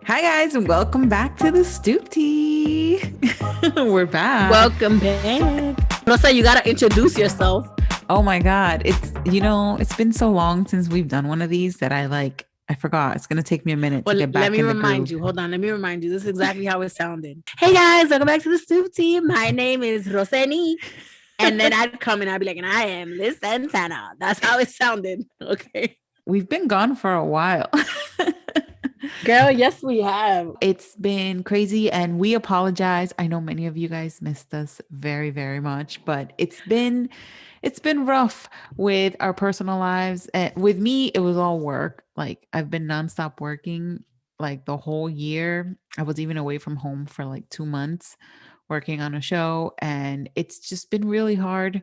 Hi guys, and welcome back to the Stoop Tea. We're back. Welcome back. Rosa, you gotta introduce yourself. Oh my god, it's been so long since we've done one of these that I forgot. It's gonna take me a minute to Well, get let back me in the remind groove. you. Hold on, let me remind you. This is exactly how it sounded. Hey guys, welcome back to the Stoop Team. My name is Roseni. And then I'd come and I'd be like, and I am Liz Santana. That's how it sounded. Okay. We've been gone for a while. Girl, yes, we have. It's been crazy and we apologize. I know many of you guys missed us very, very much, but it's been rough with our personal lives. And with me, it was all work. Like I've been nonstop working like the whole year. I was even away from home for like 2 months working on a show. And it's just been really hard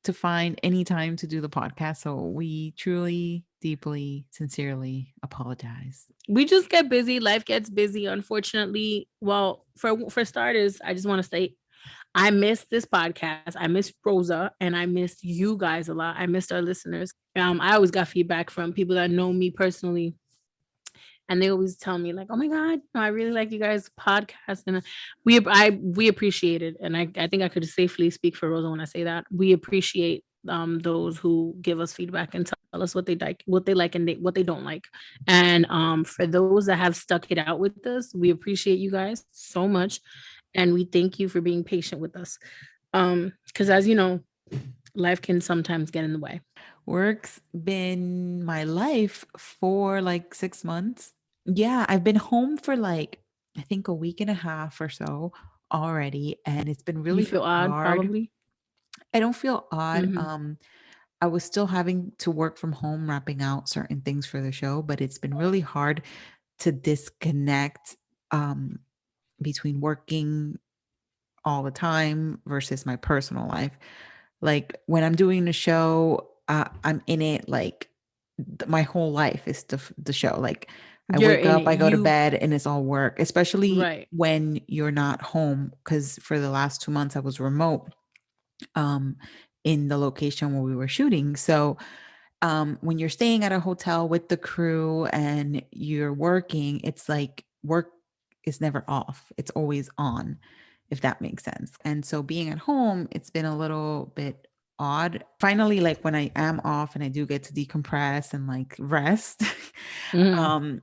to find any time to do the podcast. So we truly, deeply, sincerely apologize. We just get busy. Life gets busy, unfortunately. Well, for starters, I just want to say I missed this podcast. I missed Rosa and I missed you guys a lot. I missed our listeners. I always got feedback from people that know me personally. And they always tell me, like, oh my God, I really like you guys' podcast. And we appreciate it. And I think I could safely speak for Rosa when I say that. We appreciate those who give us feedback and tell us what they like and what they don't like. And for those that have stuck it out with us, we appreciate you guys so much. And we thank you for being patient with us. Because as you know, life can sometimes get in the way. Work's been my life for like 6 months. Yeah, I've been home for like, I think a week and a half or so already. And it's been You really feel odd, hard. probably. I don't feel odd. Mm-hmm. I was still having to work from home, wrapping out certain things for the show, but it's been really hard to disconnect um, between working all the time versus my personal life. Like when I'm doing the show, I'm in it like my whole life is the show. Like I You're wake in up, it. I go to You bed, and it's all work, especially right. when you're not home. Because for the last 2 months, I was remote um, in the location where we were shooting. So when you're staying at a hotel with the crew and you're working, it's like work is never off. It's always on, if that makes sense. And so being at home, it's been a little bit odd. Finally, like when I am off and I do get to decompress and like rest, Mm-hmm. um,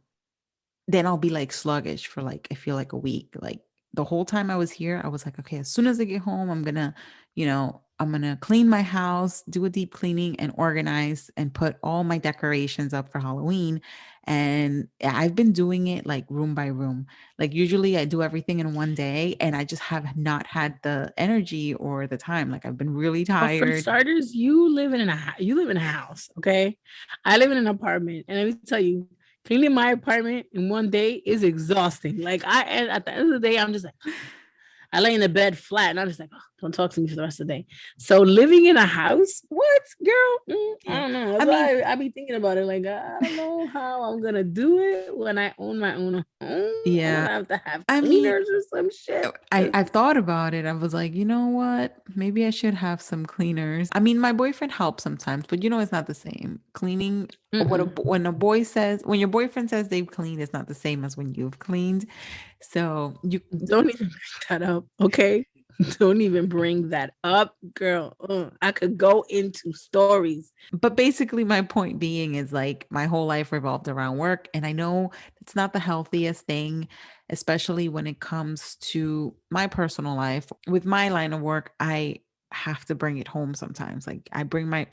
then I'll be like sluggish for like I feel like a week. Like the whole time I was here, I was like, okay, as soon as I get home, I'm gonna clean my house, do a deep cleaning and organize and put all my decorations up for Halloween. And I've been doing it like room by room. Like usually I do everything in one day and I just have not had the energy or the time. Like I've been really Well, for tired. starters, you live in a house, okay? I live in an apartment, and let me tell you, cleaning my apartment in one day is exhausting. Like and at the end of the day, I'm just like, I lay in the bed flat and I'm just like, oh, don't talk to me for the rest of the day. So living in a house, what, girl? I Yeah. don't know. I That's mean, why I be thinking about it. Like, I don't know how I'm gonna do it when I own my own home. I'm yeah. gonna have to have I mean, cleaners or some shit. I've thought about it. I was like, you know what? Maybe I should have some cleaners. I mean, my boyfriend helps sometimes, but it's not the same. Cleaning when a boy says when your boyfriend says they've cleaned, it's not the same as when you've cleaned. So you Don't even bring that up, okay? Don't even bring that up, girl. I could go into stories. but basically my point being is like my whole life revolved around work and I know it's not the healthiest thing, especially when it comes to my personal life. With my line of work, I have to bring it home sometimes. Like I bring my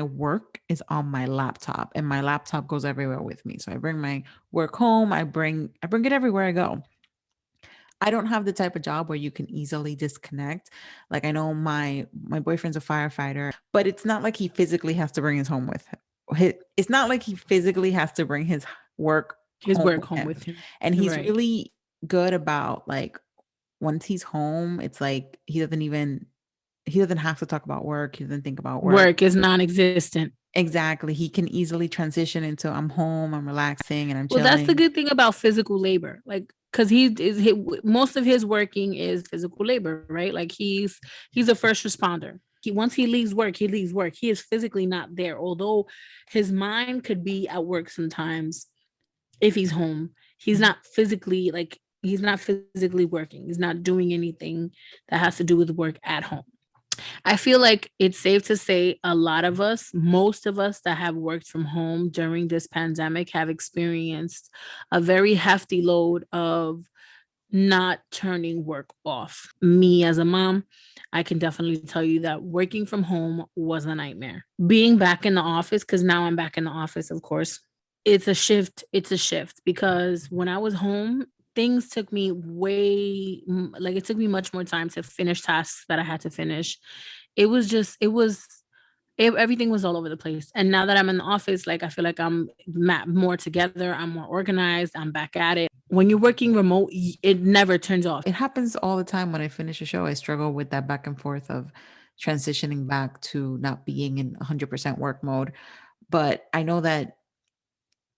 work is on my laptop and my laptop goes everywhere with me. So I bring my work home, I bring it everywhere I go. I don't have the type of job where you can easily disconnect. Like I know my boyfriend's a firefighter, but it's not like he physically has to bring his home with him. It's not like he physically has to bring his work His home work with home him. with him. And he's Right. really good about like once he's home, it's like he doesn't have to talk about work. He doesn't think about work. Work is non-existent. Exactly. He can easily transition into I'm home, I'm relaxing and I'm Well, that's the chilling. good thing about physical labor. Like, because most of his working is physical labor, right? Like he's a first responder. He once he leaves work, he leaves work. He is physically not there. Although his mind could be at work sometimes if he's home. He's Mhm. not physically like he's not physically working. He's not doing anything that has to do with work at home. I feel like it's safe to say a lot of us, most of us that have worked from home during this pandemic have experienced a very hefty load of not turning work off. Me as a mom, I can definitely tell you that working from home was a nightmare. Being back in the office, because now I'm back in the office, of course, it's a shift. It's a shift because when I was home, things took me like it took me much more time to finish tasks that I had to finish. Everything was all over the place. And now that I'm in the office, like I feel like I'm more together, I'm more organized, I'm back at it. When you're working remote, it never turns off. It happens all the time when I finish a show. I struggle with that back and forth of transitioning back to not being in 100% work mode. But I know that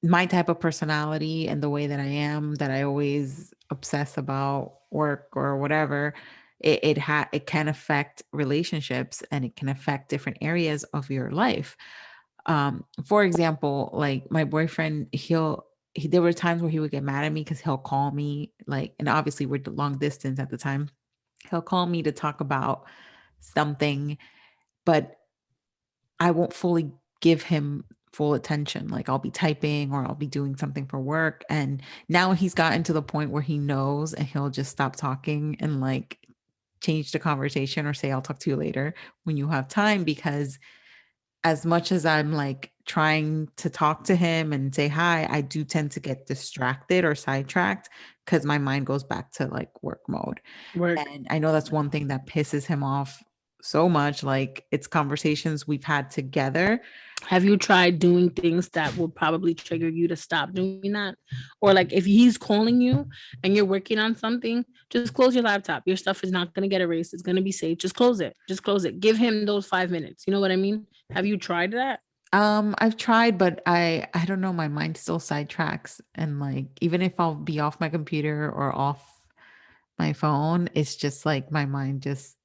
my type of personality and the way that I am, that I always obsess about work or whatever, it can affect relationships and it can affect different areas of your life. For example, like my boyfriend, there were times where he would get mad at me because he'll call me, like, and obviously we're long distance at the time. He'll call me to talk about something, but I won't fully give him full attention. Like I'll be typing or I'll be doing something for work. And now he's gotten to the point where he knows and he'll just stop talking and like change the conversation or say, I'll talk to you later when you have time. Because as much as I'm like trying to talk to him and say hi, I do tend to get distracted or sidetracked because my mind goes back to like work mode. Work. And I know that's one thing that pisses him off so much. Like it's conversations we've had together. Have you tried doing things that will probably trigger you to stop doing that? Or like if he's calling you and you're working on something, just close your laptop. Your stuff is not going to get erased. It's going to be safe. Just close it. Just close it. Give him those 5 minutes. You know what I mean? Have you tried that? I've tried, but I don't know, my mind still sidetracks. And like even if I'll be off my computer or off my phone, it's just like my mind just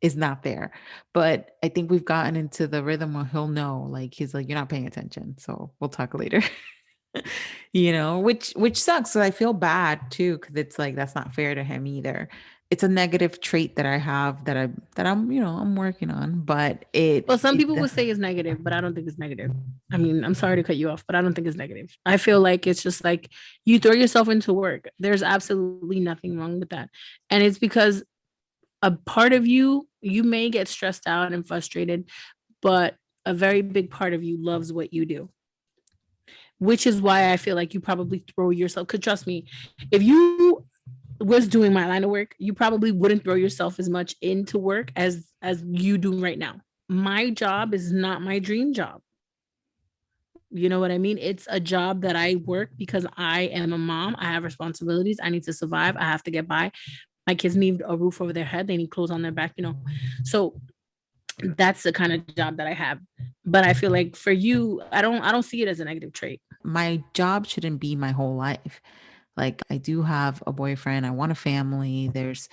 is not there. But I think we've gotten into the rhythm where he'll know, like he's like, you're not paying attention. So we'll talk later. Which sucks. So I feel bad too, because it's like that's not fair to him either. It's a negative trait that I have that I'm working on, but Well, some people would say it's negative, but I don't think it's negative. I mean, I'm sorry to cut you off, but I don't think it's negative. I feel like it's just like you throw yourself into work. There's absolutely nothing wrong with that. And it's because a part of you may get stressed out and frustrated, but a very big part of you loves what you do, which is why I feel like you probably throw yourself. Because trust me, if you was doing my line of work, you probably wouldn't throw yourself as much into work as you do right now. My job is not my dream job. You know what I mean? It's a job that I work because I am a mom. I have responsibilities. I need to survive. I have to get by. My kids need a roof over their head. They need clothes on their back, you know. So that's the kind of job that I have. But I feel like for you, I don't see it as a negative trait. my job shouldn't be my whole life. Like I do have a boyfriend, I want a family, there's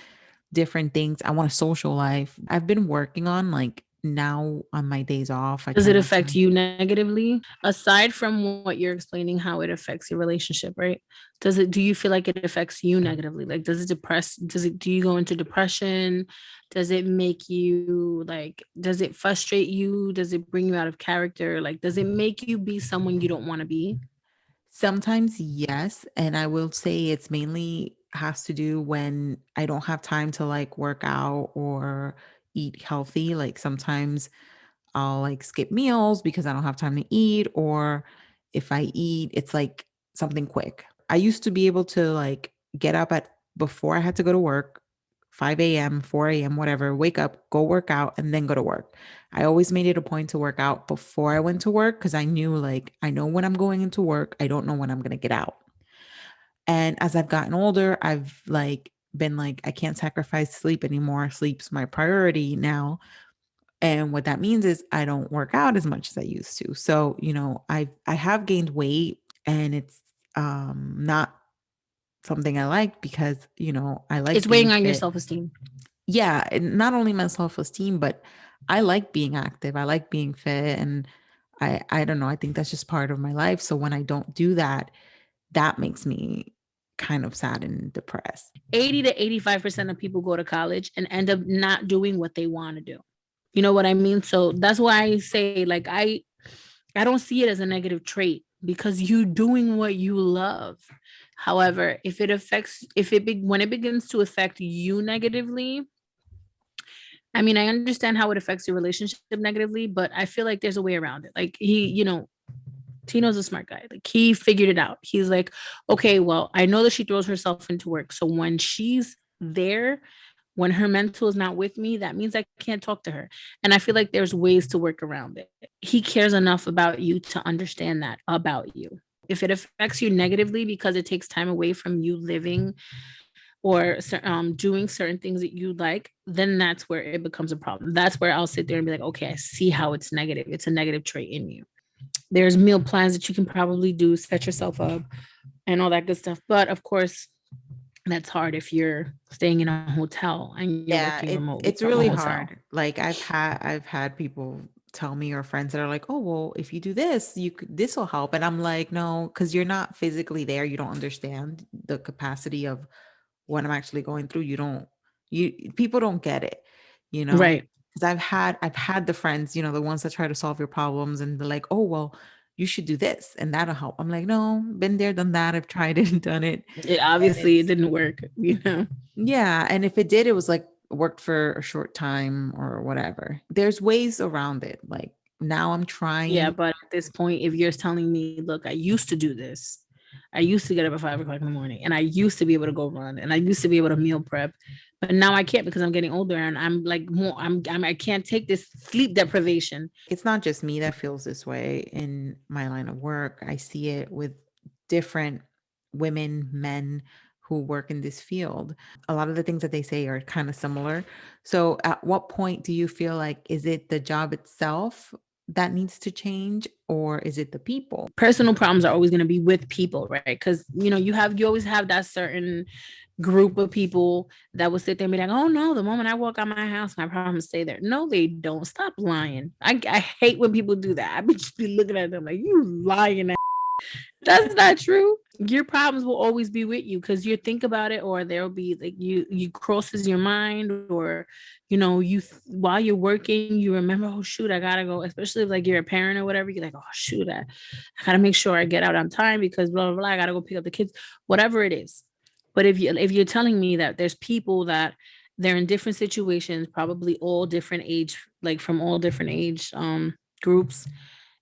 different things. I want a social life. I've been working on like now on my days off, I Does try it not affect to. you negatively? Aside from what you're explaining, how it affects your relationship, right? Do you feel like it affects you negatively? Like, do you go into depression? Does it make you does it frustrate you? Does it bring you out of character? Like, does it make you be someone you don't want to be? Sometimes yes, and I will say it's mainly has to do when I don't have time to like work out or eat healthy. Like sometimes I'll like skip meals because I don't have time to eat, or if I eat, it's like something quick. I used to be able to like get up at before I had to go to work, 5 a.m., 4 a.m., whatever, wake up, go work out, and then go to work. I always made it a point to work out before I went to work because I knew like I know when I'm going into work, I don't know when I'm gonna get out. And as I've gotten older, I've like been like, I can't sacrifice sleep anymore. Sleep's my priority now, and what that means is I don't work out as much as I used to. So, I have gained weight and it's not something I like because, I like It's weighing being on your fit. self-esteem. Yeah, and not only my self-esteem, but I like being active. I like being fit and I don't know, I think that's just part of my life. So when I don't do that, that makes me kind of sad and depressed. 80 to 85% of people go to college and end up not doing what they want to do. You know what I mean? So that's why I say, like, I don't see it as a negative trait because you doing what you love. However, if it affects, when it begins to affect you negatively, I mean, I understand how it affects your relationship negatively, but I feel like there's a way around it. Like Tino's a smart guy. Like, he figured it out. He's like, okay, well, I know that she throws herself into work. So when she's there, when her mental is not with me, that means I can't talk to her. And I feel like there's ways to work around it. He cares enough about you to understand that about you. If it affects you negatively because it takes time away from you living or doing certain things that you like, then that's where it becomes a problem. That's where I'll sit there and be like, okay, I see how it's negative. It's a negative trait in you. There's meal plans that you can probably do, set yourself up, and all that good stuff. But of course, that's hard if you're staying in a hotel and you're working Yeah, remotely it's from a really hotel. hard. Like I've had people tell me, or friends that are like, "Oh, well, if you do this, you could this will help." And I'm like, "No, because you're not physically there. You don't understand the capacity of what I'm actually going through. You people don't get it, you know?" Right. Because I've had the friends, the ones that try to solve your problems, and they're like, "Oh, well, you should do this and that'll help." I'm like, "No, been there, done that. I've tried it and done it." It And obviously it it's didn't work, you know. yeah, and if it did, it was like worked for a short time or whatever. There's ways around it. Like now I'm Yeah, trying. but at this point, if you're telling me, look, I used to do this. I used to get up at 5 o'clock in the morning, and I used to be able to go run, and I used to be able to meal prep, but now I can't because I'm getting older, and I'm like more. I can't take this sleep deprivation. It's not just me that feels this way in my line of work. I see it with different women, men who work in this field. A lot of the things that they say are kind of similar. So, at what point do you feel like, is it the job itself that needs to change, or is it the people? Personal problems are always going to be with people, right? Because you always have that certain group of people that will sit there and be like, oh no, the moment I walk out my house, my problems stay there. No, they don't. Stop lying. I hate when people do that. I be just be looking at them like, you lying. That's not true. Your problems will always be with you because you think about it, or there'll be like you crosses your mind, or while you're working, you remember, oh shoot, I gotta go. Especially if like you're a parent or whatever, you're like, oh shoot, I gotta make sure I get out on time because blah blah blah. I gotta go pick up the kids, whatever it is. But if you're telling me that there's people that they're in different situations, probably all different age, like from all different age groups,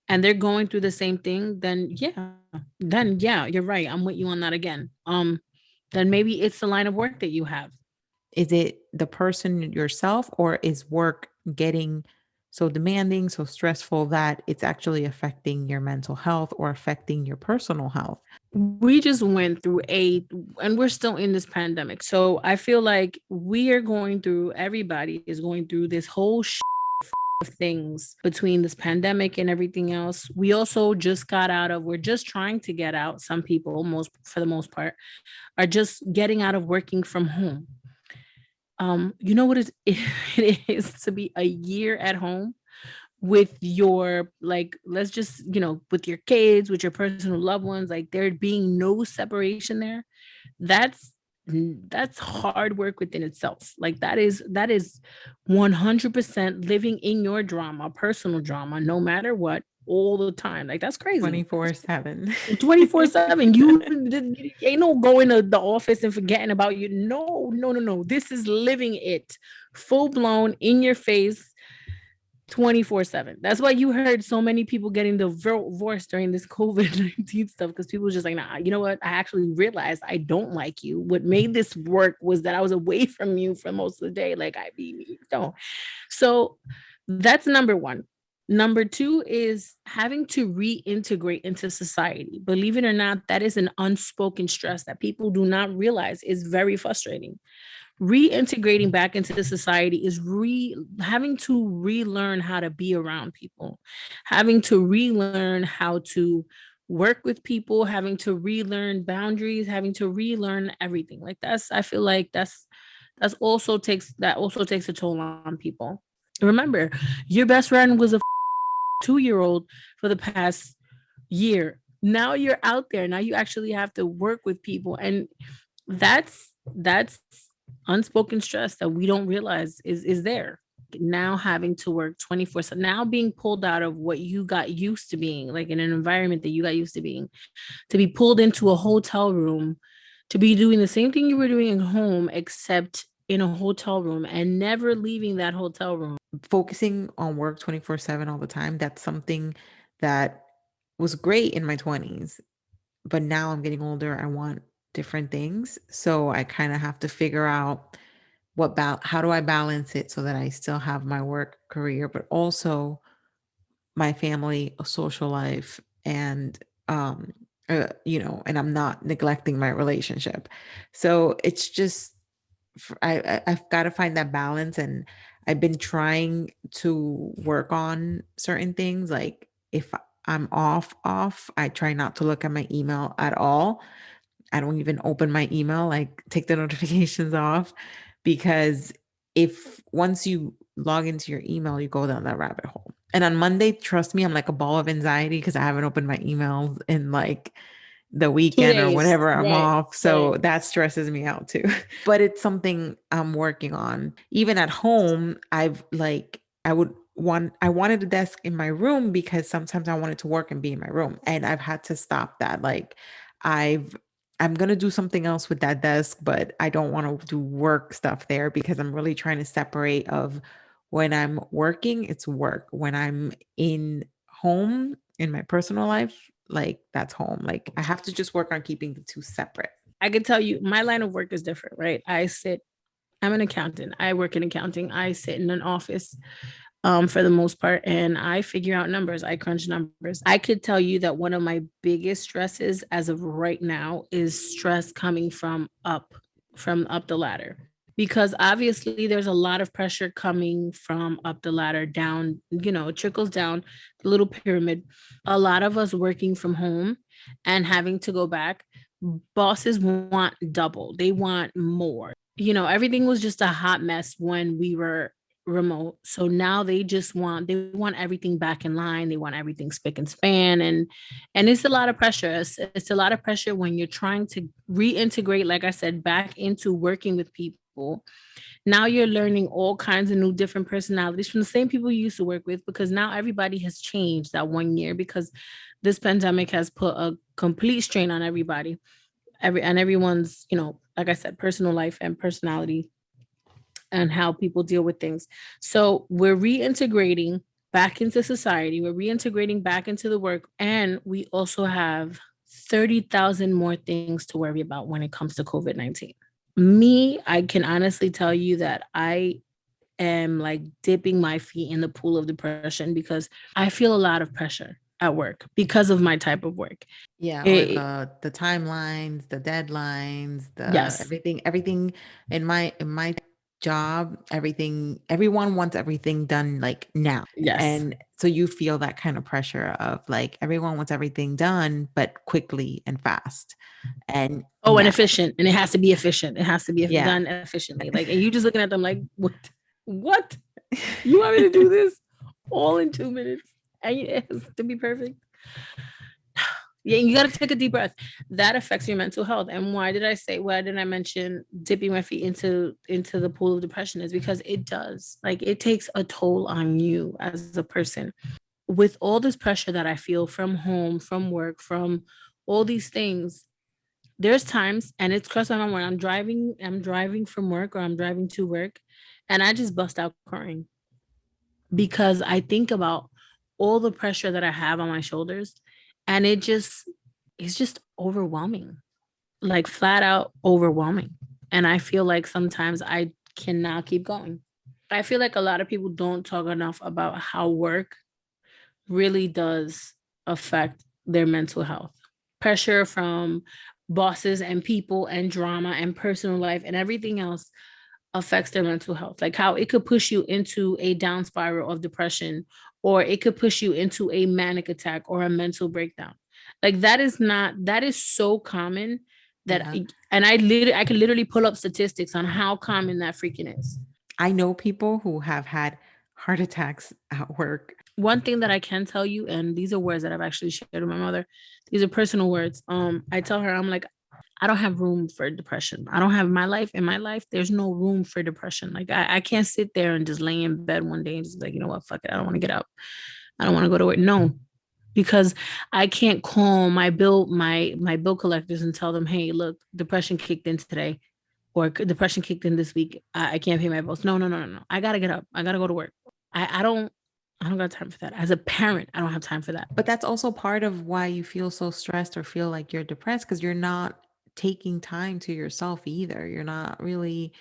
and they're going through the same thing, then yeah, you're right. I'm with you on that again. Then maybe it's the line of work that you have. Is it the person yourself, or is work getting so demanding, so stressful that it's actually affecting your mental health or affecting your personal health? We just went through and we're still in this pandemic. So I feel like everybody is going through this whole of things between this pandemic and everything else. We also just we're just trying to get out. Some people, most for the most part, are just getting out of working from home. You know what it is to be a year at home with your, like, let's just, with your kids, with your personal loved ones, like there being no separation there. That's that's hard work within itself. Like that is 100% living in your drama, personal drama, no matter what, all the time. Like that's crazy. 24/7. 24/7. You ain't no going to the office and forgetting about you. No, no, no, no. This is living it full blown in your face 24/7. That's why you heard so many people getting divorced during this COVID-19 stuff, because people were just like, nah, you know what? I actually realized I don't like you. What made this work was that I was away from you for most of the day. Like I mean, you don't. So that's number one. Number two is having to reintegrate into society. Believe it or not, that is an unspoken stress that people do not realize is very frustrating. Reintegrating back into society is having to relearn how to be around people, having to relearn how to work with people, having to relearn boundaries, having to relearn everything. Like I feel like that also takes a toll on people. Remember, your best friend was a 2-year-old for the past year. Now you're out there. Now you actually have to work with people. And that's unspoken stress that we don't realize is there. Now having to work 24/7, now being pulled out of what you got used to being, like in an environment that you got used to being, to be pulled into a hotel room, to be doing the same thing you were doing at home, except in a hotel room and never leaving that hotel room. Focusing on work 24/7 all the time, that's something that was great in my 20s, but now I'm getting older, I want different things. So I kind of have to figure out how do I balance it so that I still have my work career, but also my family, a social life, and and I'm not neglecting my relationship. So it's just I've got to find that balance, and I've been trying to work on certain things. Like if I'm off, I try not to look at my email at all. I don't even open my email, like take the notifications off, because if once you log into your email, you go down that rabbit hole. And on Monday, trust me, I'm like a ball of anxiety because I haven't opened my emails in like the Two weekend or days. whenever I'm Right. off. Right. So that stresses me out too. But it's something I'm working on. Even at home, I wanted a desk in my room because sometimes I wanted to work and be in my room. And I've had to stop that. Like I've I'm gonna do something else with that desk, but I don't want to do work stuff there because I'm really trying to separate of when I'm working, it's work. When I'm in home in my personal life, like that's home. Like I have to just work on keeping the two separate. I could tell you my line of work is different, right? I'm an accountant. I work in accounting. I sit in an office for the most part, and I figure out numbers. I crunch numbers. I could tell you that one of my biggest stresses as of right now is stress coming from up the ladder. Because obviously there's a lot of pressure coming from up the ladder down, it trickles down the little pyramid. A lot of us working from home and having to go back, bosses want double, they want more. Everything was just a hot mess when we were remote. So now they want everything back in line. They want everything spick and span, and it's a lot of pressure. It's a lot of pressure when you're trying to reintegrate, like I said, back into working with people. Now you're learning all kinds of new different personalities from the same people you used to work with, because now everybody has changed that one year, because this pandemic has put a complete strain on everybody, everyone's, like I said, personal life and personality and how people deal with things. So we're reintegrating back into society, we're reintegrating back into the work, and we also have 30,000 more things to worry about when it comes to COVID-19. Me, I can honestly tell you that I am like dipping my feet in the pool of depression, because I feel a lot of pressure at work because of my type of work. Yeah, or It, the timelines, the deadlines, the yes, everything in my job, everyone wants everything done like now. yes. And so you feel that kind of pressure of like everyone wants everything done, but quickly and fast and Oh, and now. efficient, and it has to be efficient. It has to be Yeah. done efficiently. Like, and you just looking at them like, what? What? You want me to do this all in 2 minutes, and it has to be perfect? Yeah, you got to take a deep breath. That affects your mental health. And why did I mention dipping my feet into the pool of depression? Is because it does. Like, it takes a toll on you as a person. With all this pressure that I feel from home, from work, from all these things, there's times, and it's crossed my mind, when I'm driving from work, or I'm driving to work, and I just bust out crying, because I think about all the pressure that I have on my shoulders, and it's just overwhelming, like flat out overwhelming. And I feel like sometimes I cannot keep going. I feel like a lot of people don't talk enough about how work really does affect their mental health. Pressure from bosses and people and drama and personal life and everything else affects their mental health. Like how it could push you into a down spiral of depression, or it could push you into a manic attack or a mental breakdown. Like that is so common that, Yeah. and I could literally pull up statistics on how common that freaking is. I know people who have had heart attacks at work. One thing that I can tell you, and these are words that I've actually shared with my mother. These are personal words. I tell her, I'm like, I don't have room for depression. I don't have my life in my life. There's no room for depression. Like I can't sit there and just lay in bed one day and just like, you know what, fuck it. I don't want to get up. I don't want to go to work. No, because I can't call my bill collectors and tell them, hey, look, depression kicked in today, or depression kicked in this week. I can't pay my bills. No, no, no, no, no. I gotta get up. I gotta go to work. I don't. I don't got time for that. As a parent, I don't have time for that. But that's also part of why you feel so stressed or feel like you're depressed because you're not taking time to yourself either. You're not really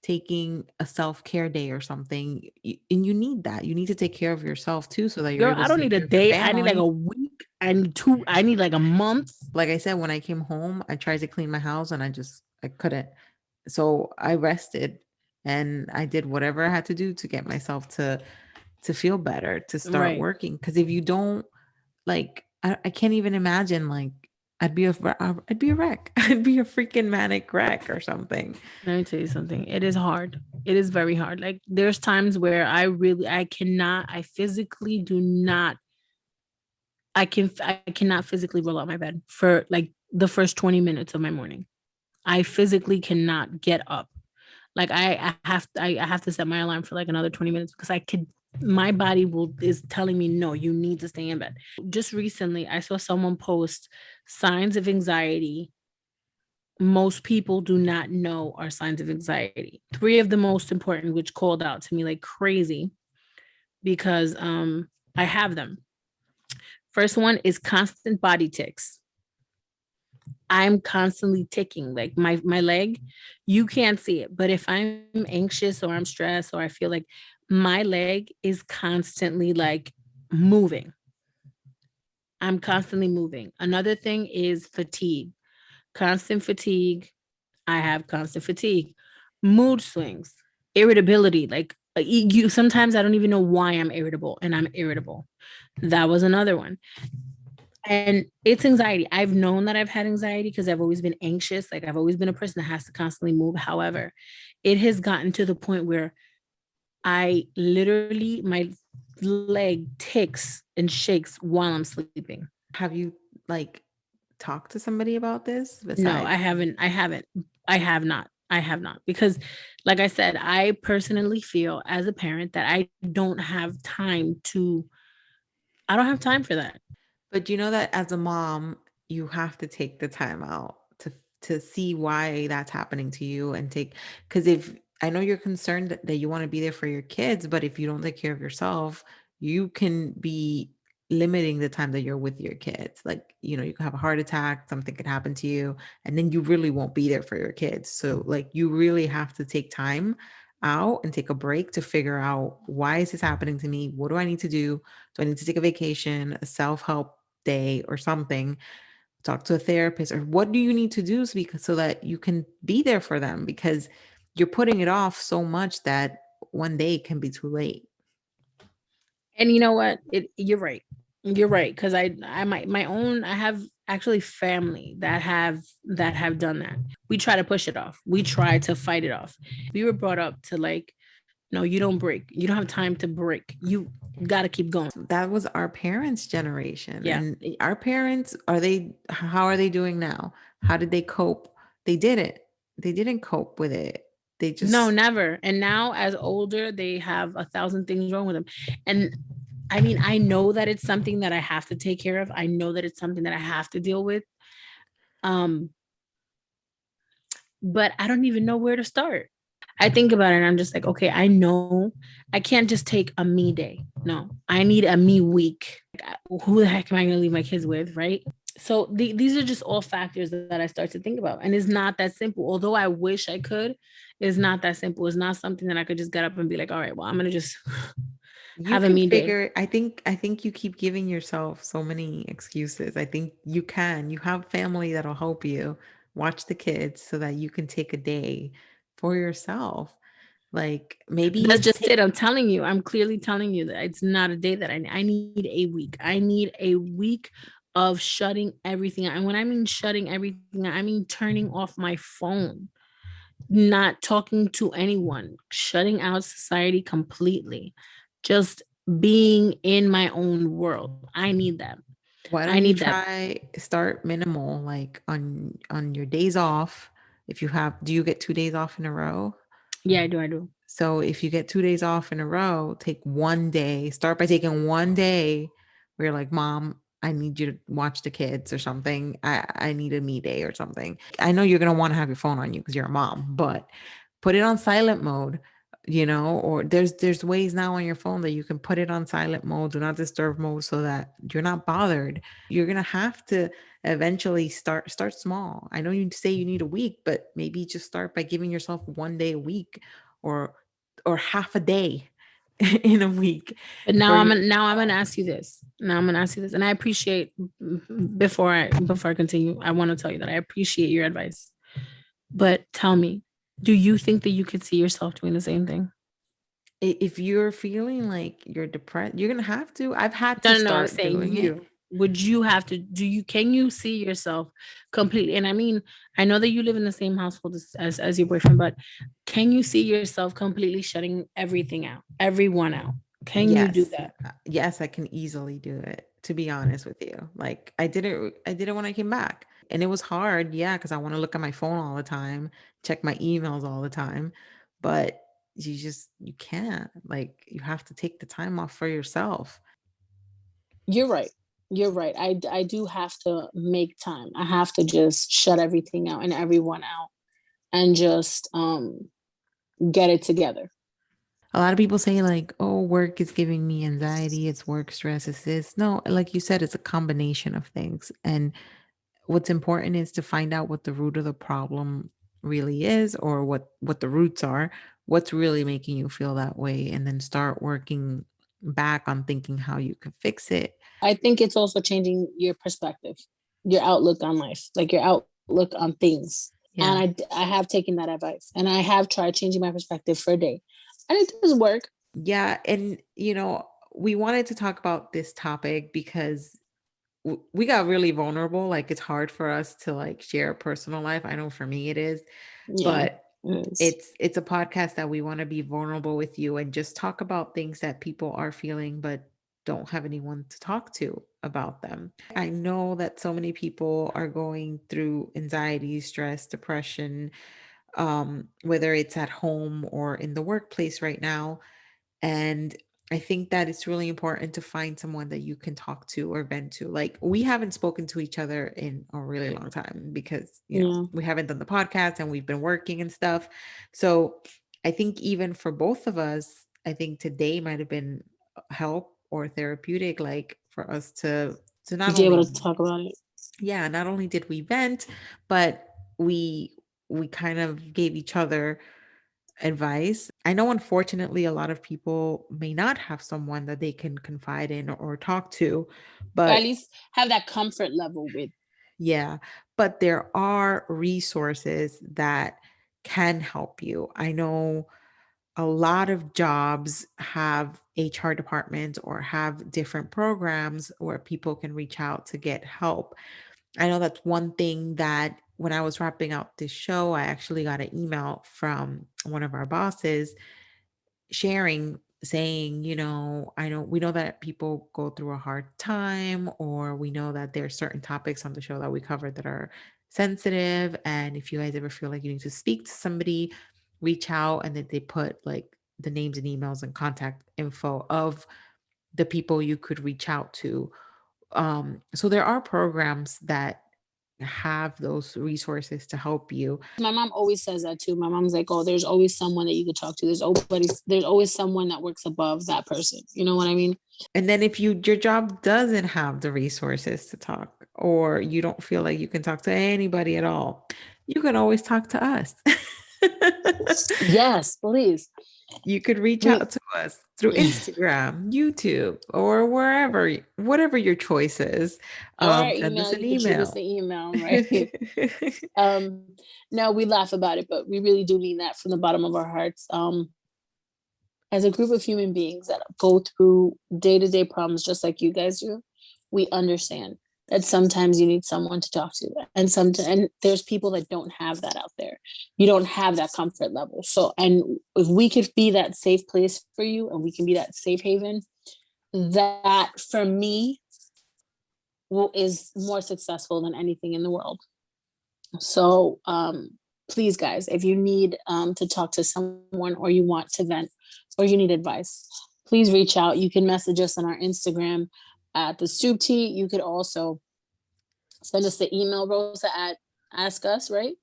taking a self-care day or something. And you need that. You need to take care of yourself too so that you're Girl, able I to don't take need a care of your day. I need like a family. week. I need two. I need like a month. Like I said, when I came home, I tried to clean my house and I couldn't. So I rested and I did whatever I had to do to get myself to feel better, to start Right. working. Because if you don't, like, I can't even imagine, like, I'd be a wreck. I'd be a freaking manic wreck or something. Let me tell you something. It is hard. It is very hard. Like there's times where I cannot, I physically do not, I cannot physically roll out my bed for like the first 20 minutes of my morning. I physically cannot get up. Like I have to set my alarm for like another 20 minutes because I could my body will is telling me no, you need to stay in bed. Just recently I saw someone post signs of anxiety most people do not know are signs of anxiety. Three of the most important, which called out to me like crazy because I have them. First one is constant body ticks. I'm constantly ticking, like my leg. You can't see it, but if I'm anxious or I'm stressed or I feel like my leg is constantly like moving. I'm constantly moving. Another thing is fatigue. Constant fatigue. I have constant fatigue, mood swings, irritability. Like you, sometimes I don't even know why I'm irritable, and I'm irritable. That was another one. And it's anxiety. I've known that I've had anxiety because I've always been anxious. Like I've always been a person that has to constantly move. However, it has gotten to the point where I literally, my leg ticks and shakes while I'm sleeping. Have you, like, talked to somebody about this No, besides? I haven't. I haven't. I have not. I have not. Because, like I said, I personally feel as a parent that I don't have time for that. But you know that as a mom, you have to take the time out to see why that's happening to you and take, because if I know you're concerned that you want to be there for your kids, but if you don't take care of yourself, you can be limiting the time that you're with your kids. Like, you can have a heart attack, something could happen to you, and then you really won't be there for your kids. So like you really have to take time out and take a break to figure out, why is this happening to me? What do I need to do? Do I need to take a vacation, a self-help day or something, talk to a therapist, or what do you need to do so that you can be there for them, because you're putting it off so much that one day it can be too late. And you know what? You're right. You're right. Because my own I have actually family that have done that. We try to push it off. We try to fight it off. We were brought up to like, no, you don't break. You don't have time to break. You got to keep going. That was our parents' generation. Yeah. And our parents, how are they doing now? How did they cope? They didn't. They didn't cope with it. They No, just never. And now, as older, they have a thousand things wrong with them. And I mean, I know that it's something that I have to take care of. I know that it's something that I have to deal with. Um, but I don't even know where to start. I think about it and I'm just like, okay, I know I can't just take a me day. No, I need a me week. Like, who the heck am I going to leave my kids with? Right. So these are just all factors that I start to think about. And it's not that simple. Although I wish I could, it's not that simple. It's not something that I could just get up and be like, all right, well, I'm going to just you have a can me day. figure. I think you keep giving yourself so many excuses. I think you can. You have family that'll help you watch the kids so that you can take a day for yourself. Like That's maybe just it. I'm telling you, I'm clearly telling you that it's not a day that I need a week. I need a week of shutting everything. And when I mean shutting everything, I mean turning off my phone, not talking to anyone, shutting out society completely. Just being in my own world. I need that. Why I don't you need that. try start minimal, like on your days off? If you have, do you get 2 days off in a row? Yeah, I do. I do. So if you get 2 days off in a row, take one day. Start by taking one day where you're like, Mom, I need you to watch the kids or something. I need a me day or something. I know you're gonna want to have your phone on you because you're a mom, but put it on silent mode, or there's ways now on your phone that you can put it on silent mode, do not disturb mode, so that you're not bothered. You're gonna have to eventually start small. I know you say you need a week, but maybe just start by giving yourself one day a week, or half a day in a week But where you now I'm gonna ask you this. Now I'm gonna ask you this, and I appreciate before I continue, I want to tell you that I appreciate your advice. But tell me, do you think that you could see yourself doing the same thing? if you're feeling like you're depressed, you're gonna have to. I've had No, to no, no. I'm start saying doing it. you. Would you have to do you can you see yourself completely? And I mean, I know that you live in the same household as your boyfriend, but can you see yourself completely shutting everything out, everyone out? Can you do Yes. that? Yes, I can easily do it, to be honest with you. Like I did it when I came back. And it was hard, yeah, because I want to look at my phone all the time, check my emails all the time. But you can't. Like you have to take the time off for yourself. You're right. You're right. I do have to make time. I have to just shut everything out and everyone out and just get it together. A lot of people say like, "Oh, work is giving me anxiety, it's work stress, it's this." No, like you said, it's a combination of things. And what's important is to find out what the root of the problem really is, or what the roots are, what's really making you feel that way, and then start working back on thinking how you can fix it. I think it's also changing your perspective, your outlook on life, like your outlook on things. And Yeah. I have taken that advice and I have tried changing my perspective for a day. And it does work. Yeah, and we wanted to talk about this topic because we got really vulnerable. Like it's hard for us to like share a personal life. I know for me it is, Yeah, but it is. it's a podcast that we want to be vulnerable with you and just talk about things that people are feeling but don't have anyone to talk to about them. I know that so many people are going through anxiety, stress, depression, whether it's at home or in the workplace right now. And I think that it's really important to find someone that you can talk to or vent to. Like we haven't spoken to each other in a really long time because, Yeah. we haven't done the podcast and we've been working and stuff. So I think even for both of us, I think today might have been help or therapeutic, like for us to not Be able only, to talk about it. yeah, not only did we vent, but we kind of gave each other advice. I know unfortunately a lot of people may not have someone that they can confide in or talk to, Or at but least have that comfort level with. yeah, but there are resources that can help you. I know a lot of jobs have HR departments or have different programs where people can reach out to get help. I know that's one thing that when I was wrapping up this show, I actually got an email from one of our bosses sharing, saying, I know we know that people go through a hard time, or we know that there are certain topics on the show that we cover that are sensitive. And if you guys ever feel like you need to speak to somebody, reach out. And then they put like the names and emails and contact info of the people you could reach out to. So there are programs that have those resources to help you. My mom always says that too. My mom's like, "Oh, there's always someone that you could talk to. There's always someone that works above that person." You know what I mean? And then if your job doesn't have the resources to talk, or you don't feel like you can talk to anybody at all, you can always talk to us. Yes, please. You could reach We out to us through Instagram, YouTube, or wherever, whatever your choice is. or our Send us email, an you could shoot us email. the email, right? No, we laugh about it, but we really do mean that from the bottom of our hearts. As a group of human beings that go through day-to-day problems just like you guys do, we understand. that sometimes you need someone to talk to, and sometimes, and there's people that don't have that out there. You don't have that comfort level. So, and if we could be that safe place for you, and we can be that safe haven, that for me is more successful than anything in the world. So please, guys, if you need to talk to someone, or you want to vent, or you need advice, please reach out. You can message us on our Instagram at the Stoop Tea. You could also send us the email, Rosa, at ask us, right?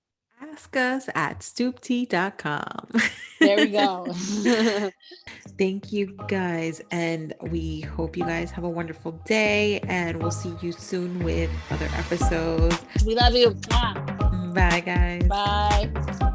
Ask us at stooptea.com. There we go. Thank you guys. And we hope you guys have a wonderful day. And we'll see you soon with other episodes. We love you. Bye, guys. Bye.